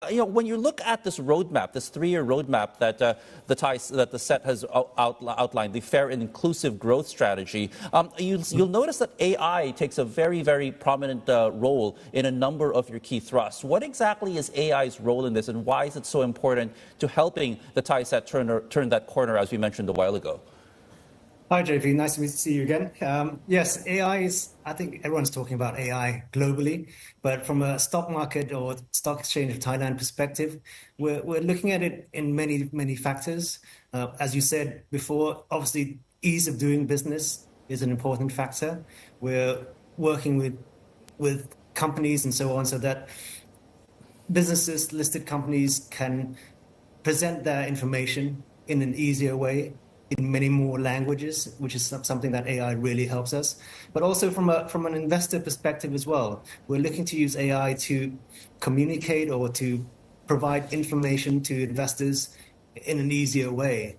When you look at this roadmap, this 3-year roadmap that the set has outlined, the fair and inclusive growth strategy, you'll notice that AI takes a very, very prominent role in a number of your key thrusts. What exactly is AI's role in this, and why is it so important to helping the Thai set turn that corner, as we mentioned a while ago? Hi, JP. Nice to see you again. Yes, AI is, I think everyone's talking about AI globally, but from a stock market or stock exchange of Thailand perspective, we're looking at it in many, many factors. As you said before, obviously, ease of doing business is an important factor. We're working with companies and so on so that businesses, listed companies can present their information in an easier way, in many more languages, which is something that AI really helps us. But also from an investor perspective as well, we're looking to use AI to communicate or to provide information to investors in an easier way.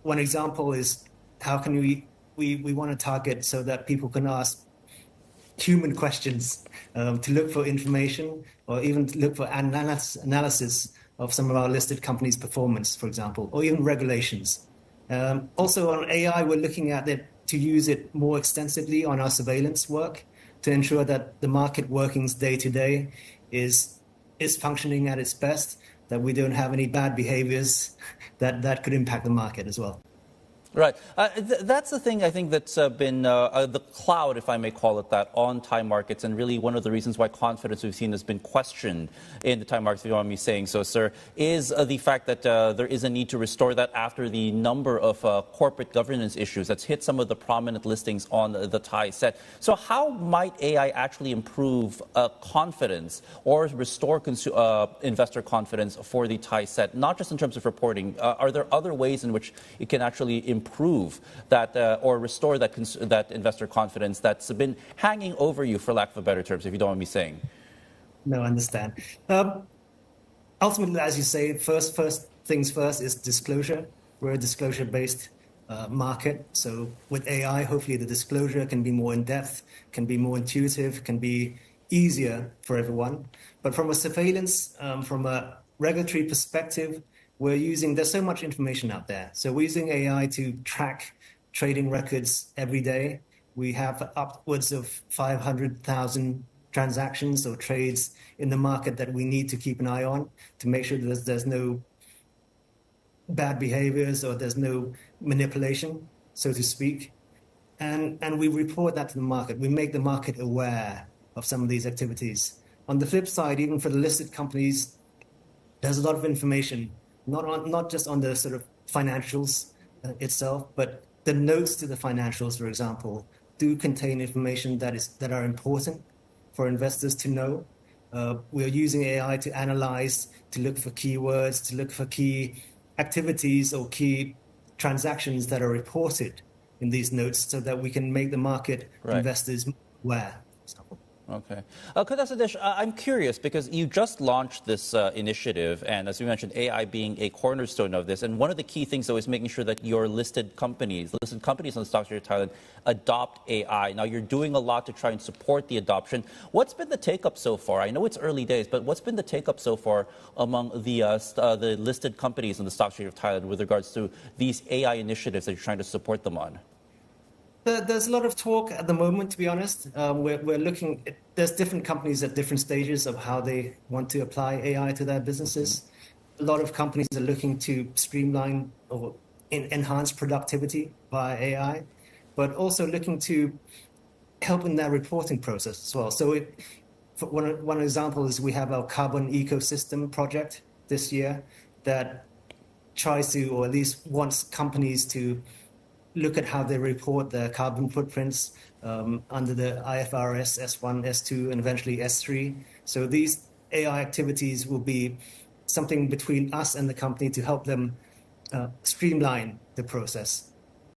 One example is how can we want to target so that people can ask human questions to look for information or even to look for analysis of some of our listed companies' performance, for example, or even regulations. Also on AI, we're looking at it to use it more extensively on our surveillance work to ensure that the market workings day to day is functioning at its best, that we don't have any bad behaviors that could impact the market as well. Right. That's the thing I think that's been the cloud, if I may call it that, on Thai markets, and really one of the reasons why confidence we've seen has been questioned in the Thai markets, if you don't mind me saying so, sir, is the fact that there is a need to restore that after the number of corporate governance issues that's hit some of the prominent listings on the Thai set. So how might AI actually improve confidence or restore investor confidence for the Thai set, not just in terms of reporting? Are there other ways in which it can actually improve that or restore that investor confidence that's been hanging over you, for lack of a better terms, if you don't want me saying? No, I understand. Ultimately, as you say, first things first is disclosure. We're a disclosure-based market. So with AI, hopefully the disclosure can be more in-depth, can be more intuitive, can be easier for everyone. But from a surveillance, from a regulatory perspective, there's so much information out there. So we're using AI to track trading records every day. We have upwards of 500,000 transactions or trades in the market that we need to keep an eye on to make sure that there's no bad behaviors or there's no manipulation, so to speak. And we report that to the market. We make the market aware of some of these activities. On the flip side, even for the listed companies, there's a lot of information, not just on the sort of financials itself, but the notes to the financials, for example, do contain information that are important for investors to know. We're using AI to analyze, to look for keywords, to look for key activities or key transactions that are reported in these notes so that we can make the market investors aware, for example. Okay. Asadej, I'm curious because you just launched this initiative, and as you mentioned, AI being a cornerstone of this. And one of the key things, though, is making sure that your listed companies on the stock exchange of Thailand adopt AI. Now, you're doing a lot to try and support the adoption. What's been the take-up so far? I know it's early days, but what's been the take-up so far among the listed companies on the stock exchange of Thailand with regards to these AI initiatives that you're trying to support them on? There's a lot of talk at the moment, to be honest. We're looking at, there's different companies at different stages of how they want to apply AI to their businesses. A lot of companies are looking to streamline or enhance productivity via AI, but also looking to help in their reporting process as well. So one example is we have our carbon ecosystem project this year that tries to, or at least wants companies to look at how they report their carbon footprints under the IFRS S1, S2, and eventually S3. So these AI activities will be something between us and the company to help them streamline the process.